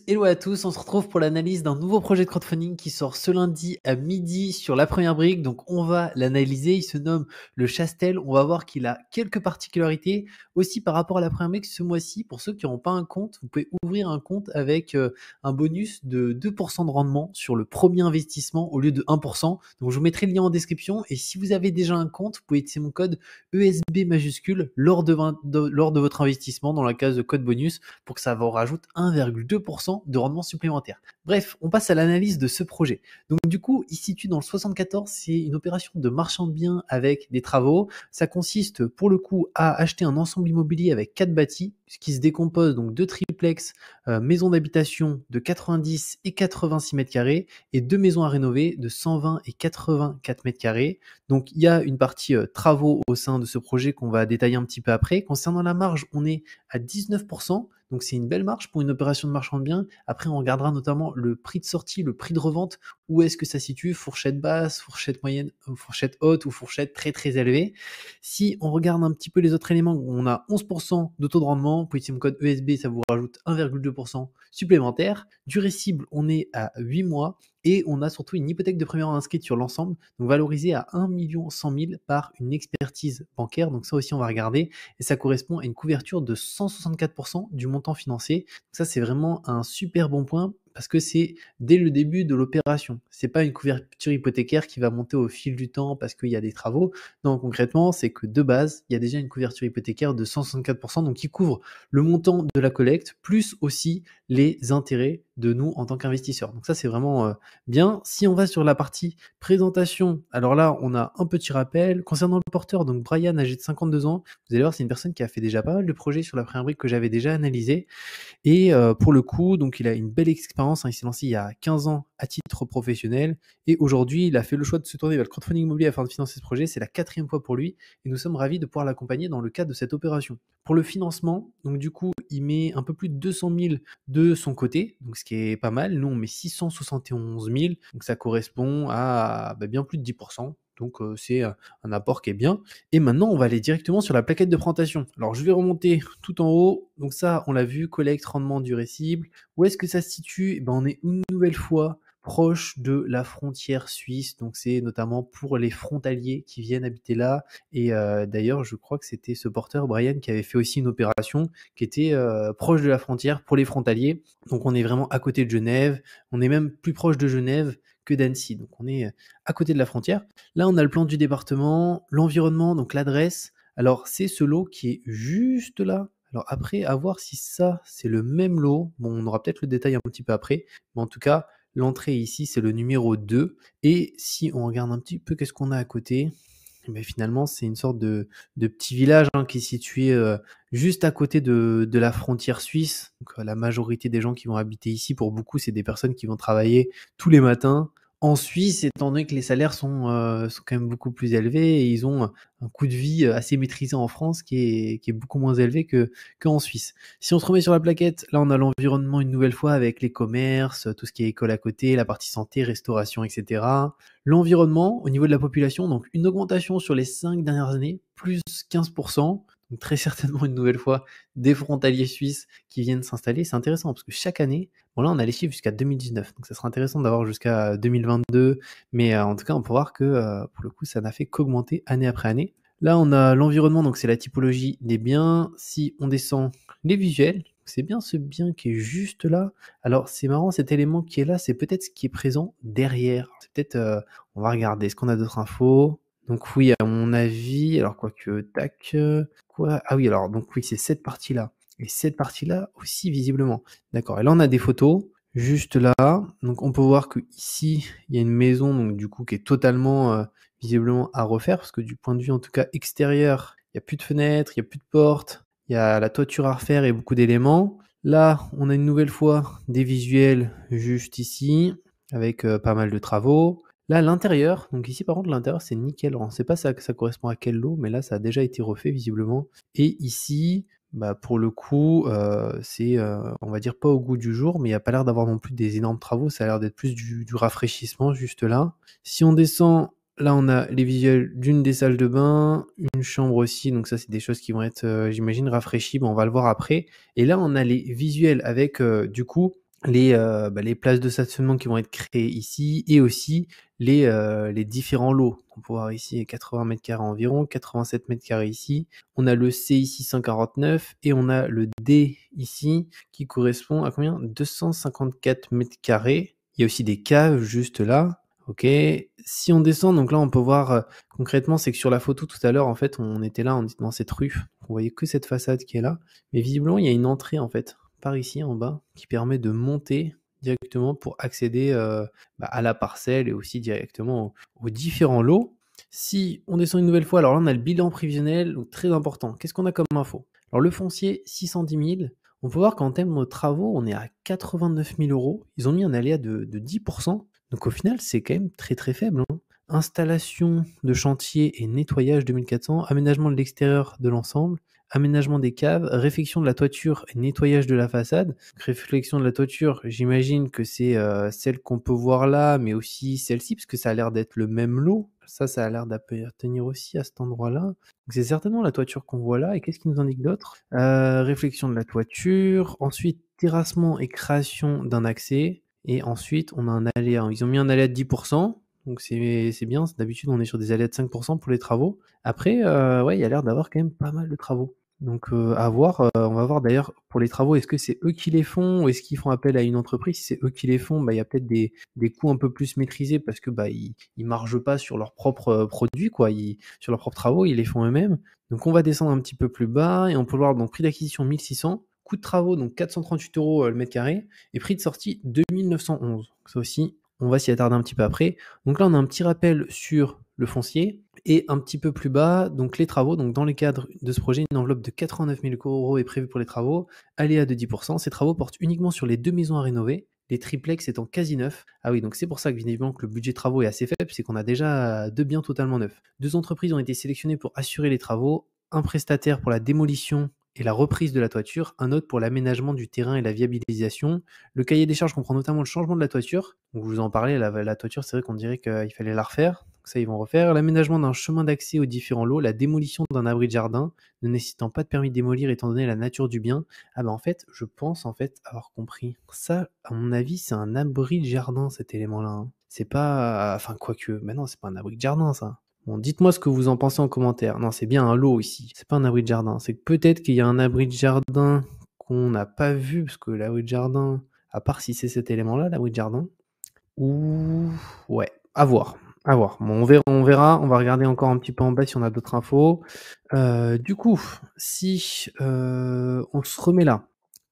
hello à tous, on se retrouve pour l'analyse d'un nouveau projet de crowdfunding qui sort ce lundi à midi sur la première brique. Donc on va l'analyser, il se nomme le Chastel. On va voir qu'il a quelques particularités aussi par rapport à la première brique ce mois-ci. Pour ceux qui n'ont pas un compte, vous pouvez ouvrir un compte avec un bonus de 2% de rendement sur le premier investissement au lieu de 1%. Donc je vous mettrai le lien en description et si vous avez déjà un compte, vous pouvez utiliser mon code ESB majuscule lors de votre investissement dans la case de code bonus pour que ça vous rajoute 1,2% de rendement supplémentaire. Bref, on passe à l'analyse de ce projet. Donc du coup, il se situe dans le 74, c'est une opération de marchand de biens avec des travaux. Ça consiste pour le coup à acheter un ensemble immobilier avec 4 bâtis, ce qui se décompose donc de triplex, maisons d'habitation de 90 et 86 mètres carrés et 2 maisons à rénover de 120 et 84 mètres carrés. Donc il y a une partie travaux au sein de ce projet qu'on va détailler un petit peu après. Concernant la marge, on est à 19%. Donc c'est une belle marge pour une opération de marchand de biens. Après, on regardera notamment le prix de sortie, le prix de revente, où est-ce que ça se situe, fourchette basse, fourchette moyenne, fourchette haute ou fourchette très très élevée. Si on regarde un petit peu les autres éléments, on a 11% de taux de rendement. Vous pouvez utiliser mon code ESB, ça vous rajoute 1,2% supplémentaire. Durée cible, on est à 8 mois. Et on a surtout une hypothèque de première inscrite sur l'ensemble, donc valorisée à 1 100 000 par une expertise bancaire. Donc ça aussi, on va regarder. Et ça correspond à une couverture de 164% du montant financier. Donc ça, c'est vraiment un super bon point parce que c'est dès le début de l'opération. C'est pas une couverture hypothécaire qui va monter au fil du temps parce qu'il y a des travaux. Non, concrètement, c'est que de base, il y a déjà une couverture hypothécaire de 164%, donc qui couvre le montant de la collecte, plus aussi les intérêts de nous en tant qu'investisseurs. Donc ça, c'est vraiment bien. Si on va sur la partie présentation, alors là, on a un petit rappel. Concernant le porteur, donc Brian, âgé de 52 ans, vous allez voir, c'est une personne qui a fait déjà pas mal de projets sur la première brique que j'avais déjà analysé. Et pour le coup, donc il a une belle expérience, hein. Il s'est lancé il y a 15 ans à titre professionnel et aujourd'hui, il a fait le choix de se tourner vers le crowdfunding immobilier afin de financer ce projet. C'est la 4e fois pour lui et nous sommes ravis de pouvoir l'accompagner dans le cadre de cette opération. Pour le financement, donc du coup, il met un peu plus de 200 000 de son côté, donc ce qui est pas mal. Nous, on met 671 000, donc ça correspond à bien plus de 10%. Donc c'est un apport qui est bien. Et maintenant, on va aller directement sur la plaquette de présentation. Alors, je vais remonter tout en haut. Donc ça, on l'a vu, collecte, rendement, durée cible. Où est-ce que ça se situe? On est une nouvelle fois proche de la frontière suisse. Donc c'est notamment pour les frontaliers qui viennent habiter là. Et d'ailleurs, je crois que c'était ce porteur, Brian, qui avait fait aussi une opération qui était proche de la frontière pour les frontaliers. Donc on est vraiment à côté de Genève. On est même plus proche de Genève que d'Annecy. Donc on est à côté de la frontière. Là, on a le plan du département, l'environnement, donc l'adresse. Alors, c'est ce lot qui est juste là. Alors après, à voir si ça, c'est le même lot. Bon, on aura peut-être le détail un petit peu après. Mais en tout cas, l'entrée ici, c'est le numéro 2. Et si on regarde un petit peu qu'est-ce qu'on a à côté, finalement, c'est une sorte de petit village qui est situé juste à côté de la frontière suisse. Donc, la majorité des gens qui vont habiter ici, pour beaucoup, c'est des personnes qui vont travailler tous les matins en Suisse, étant donné que les salaires sont quand même beaucoup plus élevés et ils ont un coût de vie assez maîtrisé en France qui est beaucoup moins élevé qu'en Suisse. Si on se remet sur la plaquette, là on a l'environnement une nouvelle fois avec les commerces, tout ce qui est école à côté, la partie santé, restauration, etc. L'environnement au niveau de la population, donc une augmentation sur les 5 dernières années, plus 15%. Donc très certainement une nouvelle fois des frontaliers suisses qui viennent s'installer. C'est intéressant parce que chaque année, bon là on a les chiffres jusqu'à 2019, donc ça sera intéressant d'avoir jusqu'à 2022, mais en tout cas on peut voir que pour le coup ça n'a fait qu'augmenter année après année. Là on a l'environnement, donc c'est la typologie des biens. Si on descend les visuels, c'est bien ce bien qui est juste là. Alors c'est marrant, cet élément qui est là, c'est peut-être ce qui est présent derrière. C'est peut-être, on va regarder, est-ce qu'on a d'autres infos? Donc oui, à mon avis, alors quoique, tac, quoi? Ah oui, alors donc oui, c'est cette partie-là. Et cette partie-là aussi, visiblement. D'accord. Et là, on a des photos, juste là. Donc on peut voir que ici, il y a une maison, donc du coup, qui est totalement, visiblement à refaire, parce que du point de vue, en tout cas, extérieur, il n'y a plus de fenêtres, il n'y a plus de portes, il y a la toiture à refaire et beaucoup d'éléments. Là, on a une nouvelle fois des visuels juste ici, avec pas mal de travaux. Là, l'intérieur, donc ici par contre l'intérieur c'est nickel. Alors, on ne sait pas ça correspond à quel lot, mais là ça a déjà été refait visiblement. Et ici, pour le coup, c'est on va dire pas au goût du jour, mais il n'y a pas l'air d'avoir non plus des énormes travaux, ça a l'air d'être plus du rafraîchissement juste là. Si on descend, là on a les visuels d'une des salles de bain, une chambre aussi, donc ça c'est des choses qui vont être, j'imagine, rafraîchies, on va le voir après. Et là on a les visuels avec du coup les places de stationnement qui vont être créées ici et aussi les différents lots. On peut voir ici 80 mètres carrés environ, 87 mètres carrés ici. On a le C ici 149 et on a le D ici qui correspond à combien? 254 mètres carrés. Il y a aussi des caves juste là. Ok. Si on descend, donc là on peut voir concrètement, c'est que sur la photo tout à l'heure, en fait, on était là dans cette rue. On voyait que cette façade qui est là. Mais visiblement, il y a une entrée en fait par ici en bas qui permet de monter directement pour accéder à la parcelle et aussi directement aux différents lots. Si on descend une nouvelle fois, alors là on a le bilan prévisionnel, donc très important. Qu'est-ce qu'on a comme info? Alors le foncier, 610 000. On peut voir qu'en termes de travaux, on est à 89 000 euros. Ils ont mis un aléa de 10%. Donc au final, c'est quand même très très faible, hein. Installation de chantier et nettoyage 2400, aménagement de l'extérieur de l'ensemble, aménagement des caves, réfection de la toiture et nettoyage de la façade. Réflexion de la toiture, j'imagine que c'est celle qu'on peut voir là, mais aussi celle-ci, parce que ça a l'air d'être le même lot. Ça a l'air d'appartenir aussi à cet endroit-là. Donc c'est certainement la toiture qu'on voit là. Et qu'est-ce qui nous indique d'autre? Réflexion de la toiture. Ensuite, terrassement et création d'un accès. Et ensuite, on a un aléa. Ils ont mis un aléa de 10%. Donc c'est bien. D'habitude, on est sur des aléas de 5% pour les travaux. Après, ouais, il y a l'air d'avoir quand même pas mal de travaux. Donc à voir, on va voir d'ailleurs pour les travaux, est-ce que c'est eux qui les font ou est-ce qu'ils font appel à une entreprise? Si c'est eux qui les font, bah, il y a peut-être des coûts un peu plus maîtrisés parce que bah, ils margent pas sur leurs propres produits, quoi. Sur leurs propres travaux, ils les font eux-mêmes. Donc on va descendre un petit peu plus bas et on peut voir donc prix d'acquisition 1600, coût de travaux donc 438 euros le mètre carré et prix de sortie 2911. Ça aussi, on va s'y attarder un petit peu après. Donc là, on a un petit rappel sur le foncier. Et un petit peu plus bas, donc les travaux. Donc dans le cadre de ce projet, une enveloppe de 89 000 euros est prévue pour les travaux, aléa de 10%. Ces travaux portent uniquement sur les 2 maisons à rénover, les triplex étant quasi neufs. Ah oui, donc c'est pour ça que évidemment que le budget travaux est assez faible, c'est qu'on a déjà 2 biens totalement neufs. 2 entreprises ont été sélectionnées pour assurer les travaux, un prestataire pour la démolition et la reprise de la toiture, un autre pour l'aménagement du terrain et la viabilisation. Le cahier des charges comprend notamment le changement de la toiture. Donc, je vous en parlais, la toiture, c'est vrai qu'on dirait qu'il fallait la refaire. Donc ça, ils vont refaire. L'aménagement d'un chemin d'accès aux différents lots, la démolition d'un abri de jardin, ne nécessitant pas de permis de démolir étant donné la nature du bien. Ah bah en fait, je pense avoir compris. Ça, à mon avis, c'est un abri de jardin, cet élément-là, hein. C'est pas... Enfin, quoique... Mais non, c'est pas un abri de jardin, ça. Bon, dites-moi ce que vous en pensez en commentaire. Non, c'est bien un lot ici. C'est pas un abri de jardin. C'est que peut-être qu'il y a un abri de jardin qu'on n'a pas vu, parce que l'abri de jardin, à part si c'est cet élément-là, l'abri de jardin, ou... Ouais, à voir. À voir. Bon, on verra. On va regarder encore un petit peu en bas si on a d'autres infos. Du coup, si on se remet là.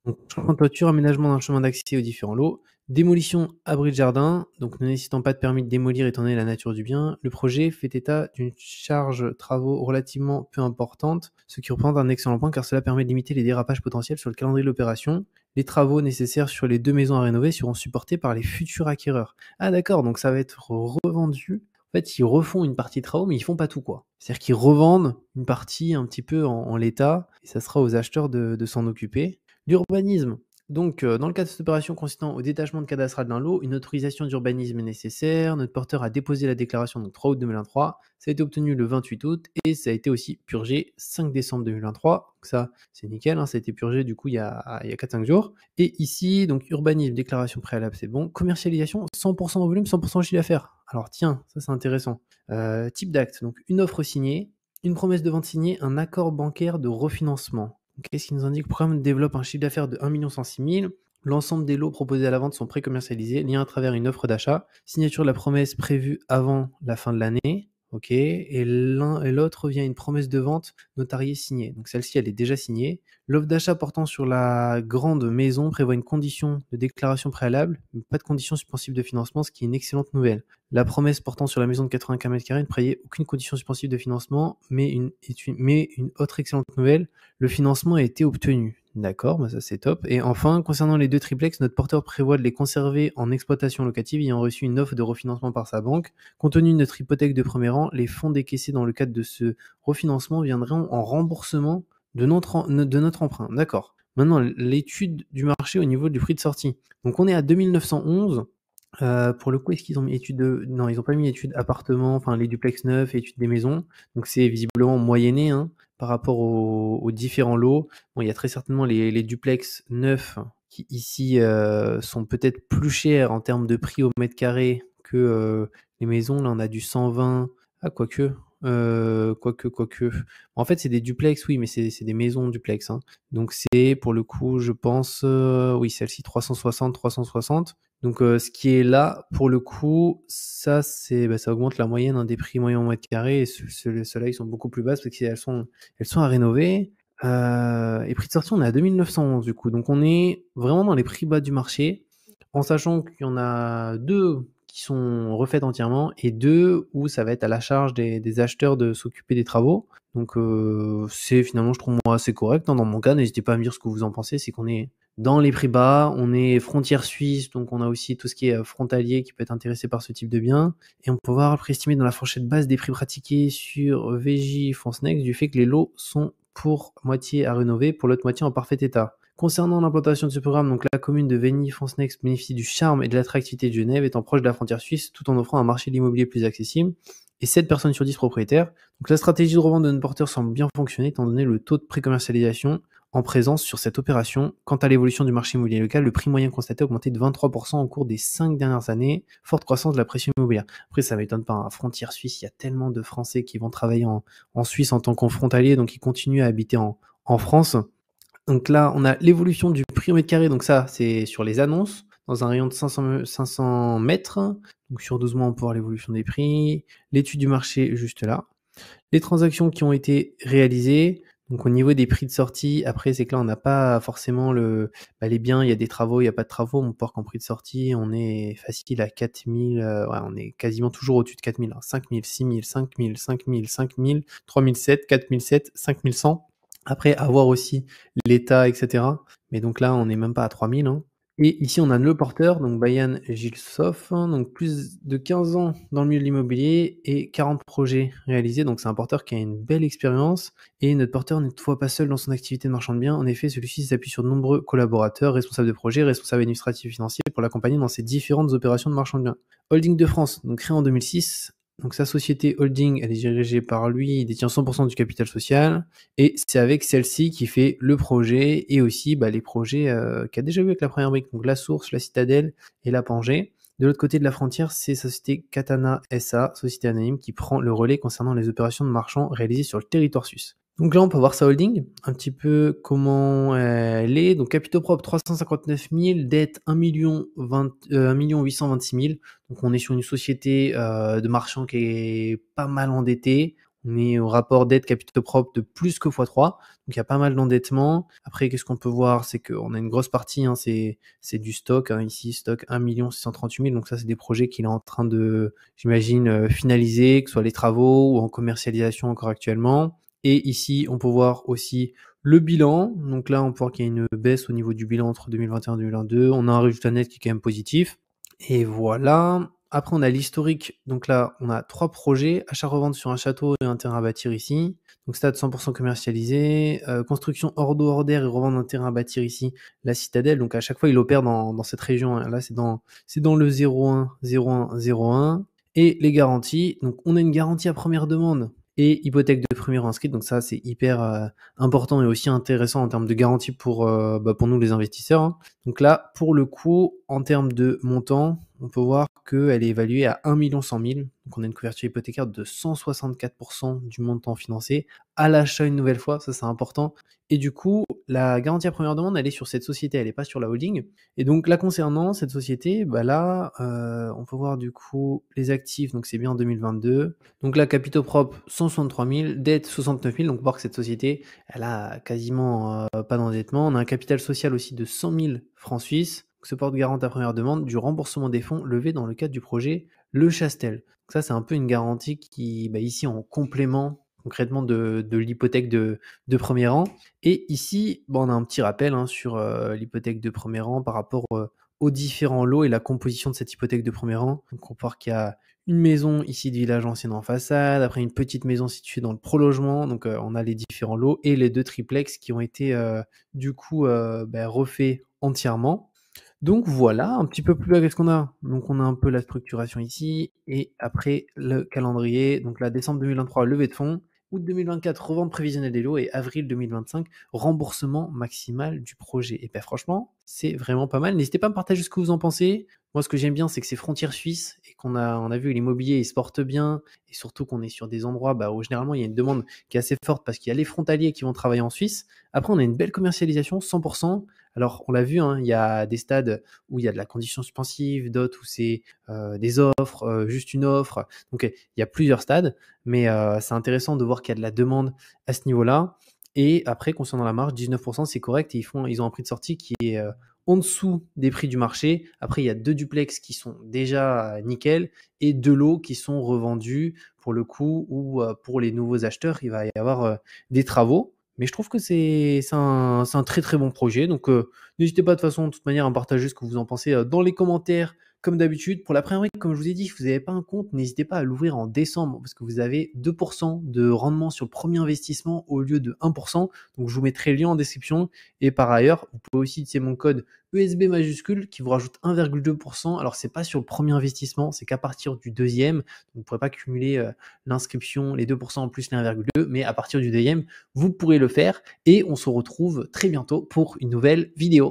Donc, changement de toiture, aménagement d'un chemin d'accès aux différents lots, démolition, abri de jardin, donc ne nécessitant pas de permis de démolir étant donné la nature du bien. Le projet fait état d'une charge travaux relativement peu importante, ce qui représente un excellent point car cela permet de limiter les dérapages potentiels sur le calendrier de l'opération. Les travaux nécessaires sur les 2 maisons à rénover seront supportés par les futurs acquéreurs. Ah d'accord, donc ça va être revendu. En fait, ils refont une partie de travaux, mais ils font pas tout, quoi. C'est-à-dire qu'ils revendent une partie un petit peu en l'état, et ça sera aux acheteurs de s'en occuper. L'urbanisme. Donc, dans le cadre de cette opération consistant au détachement de cadastral d'un lot, une autorisation d'urbanisme est nécessaire. Notre porteur a déposé la déclaration le 3 août 2023. Ça a été obtenu le 28 août et ça a été aussi purgé 5 décembre 2023. Donc ça, c'est nickel, hein, ça a été purgé du coup il y a 4-5 jours. Et ici, donc urbanisme, déclaration préalable, c'est bon. Commercialisation, 100% en volume, 100% chiffre d'affaires. Alors tiens, ça c'est intéressant. Type d'acte, donc une offre signée, une promesse de vente signée, un accord bancaire de refinancement. Qu'est-ce qui nous indique? Le programme développe un chiffre d'affaires de 1 106 000. L'ensemble des lots proposés à la vente sont pré-commercialisés, liés à travers une offre d'achat. Signature de la promesse prévue avant la fin de l'année. Ok. Et l'un et l'autre vient une promesse de vente notariée signée. Donc celle-ci, elle est déjà signée. L'offre d'achat portant sur la grande maison prévoit une condition de déclaration préalable, mais pas de condition suspensive de financement, ce qui est une excellente nouvelle. La promesse portant sur la maison de 84 mètres carrés ne prévoyait aucune condition suspensive de financement, mais une autre excellente nouvelle, le financement a été obtenu. D'accord, bah ça c'est top. Et enfin, concernant les 2 triplex, notre porteur prévoit de les conserver en exploitation locative ayant reçu une offre de refinancement par sa banque. Compte tenu de notre hypothèque de premier rang, les fonds décaissés dans le cadre de ce refinancement viendront en remboursement de notre emprunt. D'accord. Maintenant, l'étude du marché au niveau du prix de sortie. Donc on est à 2911. Pour le coup, est-ce qu'ils ont mis étude de... Non, ils n'ont pas mis étude appartement, enfin les duplex neufs et étude des maisons. Donc c'est visiblement moyenné, hein, par rapport aux différents lots. Bon, il y a très certainement les duplex neufs qui ici sont peut-être plus chers en termes de prix au mètre carré que les maisons. Là, on a du 120. Ah, quoique. Quoique. En fait, c'est des duplex, oui, mais c'est des maisons duplex, hein. Donc, c'est pour le coup, je pense, oui, celle-ci 360. Donc, ce qui est là, pour le coup, ça, ça augmente la moyenne, hein, des prix moyens au mètre carré. Et ceux-là, ils sont beaucoup plus basses parce qu'elles sont à rénover. Et prix de sortie, on est à 2911 du coup. Donc on est vraiment dans les prix bas du marché, en sachant qu'il y en a 2 qui sont refaites entièrement et 2 où ça va être à la charge des acheteurs de s'occuper des travaux. Donc c'est finalement, je trouve moi, assez correct, hein, dans mon cas. N'hésitez pas à me dire ce que vous en pensez. C'est qu'on est dans les prix bas, on est frontière suisse, donc on a aussi tout ce qui est frontalier qui peut être intéressé par ce type de bien. Et on peut voir préestimé dans la fourchette basse des prix pratiqués sur VJ France Next du fait que les lots sont pour moitié à rénover, pour l'autre moitié en parfait état. Concernant l'implantation de ce programme, donc la commune de Veigy-Foncenex bénéficie du charme et de l'attractivité de Genève, étant proche de la frontière suisse, tout en offrant un marché de l'immobilier plus accessible, et 7 personnes sur 10 propriétaires. Donc la stratégie de revente de nos porteurs semble bien fonctionner, étant donné le taux de précommercialisation en présence sur cette opération. Quant à l'évolution du marché immobilier local, le prix moyen constaté a augmenté de 23% au cours des 5 dernières années, forte croissance de la pression immobilière. Après, ça m'étonne pas, à frontière suisse, il y a tellement de Français qui vont travailler en Suisse en tant que frontalier, donc ils continuent à habiter en France. Donc là, on a l'évolution du prix au mètre carré, donc ça, c'est sur les annonces, dans un rayon de 500 mètres. Donc sur 12 mois, on peut voir l'évolution des prix. L'étude du marché, juste là. Les transactions qui ont été réalisées. Donc au niveau des prix de sortie, après, c'est que là, on n'a pas forcément les biens, il y a des travaux, il n'y a pas de travaux. On peut voir qu'en prix de sortie, on est facile à 4000, ouais, on est quasiment toujours au-dessus de 4000, hein. 5000, 6000, 5000, 5000, 5000, 3007, 4007, 5100. Après, avoir aussi l'état, etc. Mais donc là, on n'est même pas à 3000, hein. Et ici, on a le porteur, donc Bayan Gilsoff, hein, donc plus de 15 ans dans le milieu de l'immobilier et 40 projets réalisés. Donc c'est un porteur qui a une belle expérience. Et notre porteur n'est toutefois pas seul dans son activité de marchand de biens. En effet, celui-ci s'appuie sur de nombreux collaborateurs, responsables de projets, responsables administratifs et financiers pour l'accompagner dans ses différentes opérations de marchand de biens. Holding de France, donc créé en 2006. Donc sa société holding, elle est dirigée par lui, il détient 100% du capital social, et c'est avec celle-ci qu'il fait le projet, et aussi les projets qu'il a déjà vu avec la première brique, donc la Source, la Citadelle et la Pangée. De l'autre côté de la frontière, c'est sa société Katana SA, société anonyme, qui prend le relais concernant les opérations de marchand réalisées sur le territoire suisse. Donc là, on peut voir sa holding, un petit peu comment elle est. Donc capitaux propres 359 000, dette 1 826 000. Donc on est sur une société de marchand qui est pas mal endettée. On est au rapport dette capitaux propres de plus que x3. Donc il y a pas mal d'endettement. Après, qu'est-ce qu'on peut voir? C'est qu'on a une grosse partie, hein, c'est du stock. Hein, ici, stock 1 638 000. Donc ça, c'est des projets qu'il est en train de, j'imagine, finaliser, que ce soit les travaux ou en commercialisation encore actuellement. Et ici, on peut voir aussi le bilan. Donc là, on peut voir qu'il y a une baisse au niveau du bilan entre 2021 et 2022. On a un résultat net qui est quand même positif. Et voilà. Après, on a l'historique. Donc là, on a 3 projets. Achat-revente sur un château et un terrain à bâtir ici. Donc stade 100% commercialisé. Construction hors d'eau, hors d'air et revente d'un terrain à bâtir ici. La Citadelle. Donc à chaque fois, il opère dans cette région, hein. Là, c'est dans le 01, 01, 01. Et les garanties. Donc on a une garantie à première demande et hypothèque de premier inscrite. Donc ça, c'est hyper important et aussi intéressant en termes de garantie pour nous les investisseurs, hein. Donc là, pour le coup, en termes de montant, on peut voir qu'elle est évaluée à 1 100 000. Donc on a une couverture hypothécaire de 164% du montant financé à l'achat une nouvelle fois, ça c'est important. Et du coup, la garantie à première demande, elle est sur cette société, elle n'est pas sur la holding. Et donc là, concernant cette société, on peut voir du coup les actifs, donc c'est bien en 2022. Donc là, capitaux propres 163 000, dette 69 000. Donc on peut voir que cette société, elle a quasiment pas d'endettement. On a un capital social aussi de 100 000 francs suisses, se porte garante à première demande du remboursement des fonds levés dans le cadre du projet Le Chastel. Donc ça, c'est un peu une garantie qui, ici, en complément concrètement de l'hypothèque de premier rang. Et ici, on a un petit rappel, hein, sur l'hypothèque de premier rang par rapport aux différents lots et la composition de cette hypothèque de premier rang. Donc on peut voir qu'il y a une maison ici de village ancienne en façade, après une petite maison située dans le prolongement, donc on a les différents lots et les 2 triplex qui ont été refaits entièrement. Donc voilà, un petit peu plus bas, qu'est-ce qu'on a? Donc on a un peu la structuration ici, et après le calendrier. Donc là, décembre 2023, levée de fonds, août 2024, revente prévisionnelle des lots, et avril 2025, remboursement maximal du projet. Et franchement, c'est vraiment pas mal. N'hésitez pas à me partager ce que vous en pensez. Moi, ce que j'aime bien, c'est que c'est frontière suisse et on a vu l'immobilier, il se porte bien et surtout qu'on est sur des endroits où généralement il y a une demande qui est assez forte parce qu'il y a les frontaliers qui vont travailler en Suisse. Après, on a une belle commercialisation, 100%. Alors, on l'a vu, hein, il y a des stades où il y a de la condition suspensive, d'autres où c'est des offres, juste une offre. Donc, il y a plusieurs stades, mais c'est intéressant de voir qu'il y a de la demande à ce niveau-là. Et après, concernant la marge, 19%, c'est correct. Et ils ont un prix de sortie qui est en dessous des prix du marché. Après, il y a 2 duplex qui sont déjà nickel et 2 lots qui sont revendus pour le coup ou pour les nouveaux acheteurs, il va y avoir des travaux. Mais je trouve que c'est un très très bon projet. Donc, n'hésitez pas de toute manière à me partager ce que vous en pensez dans les commentaires. Comme d'habitude, pour la première brique, comme je vous ai dit, si vous n'avez pas un compte, n'hésitez pas à l'ouvrir en décembre parce que vous avez 2% de rendement sur le premier investissement au lieu de 1%. Donc, je vous mettrai le lien en description. Et par ailleurs, vous pouvez aussi utiliser mon code ESB majuscule qui vous rajoute 1,2%. Alors, c'est pas sur le premier investissement, c'est qu'à partir du deuxième. Vous ne pourrez pas cumuler l'inscription, les 2% en plus les 1,2, mais à partir du deuxième, vous pourrez le faire. Et on se retrouve très bientôt pour une nouvelle vidéo.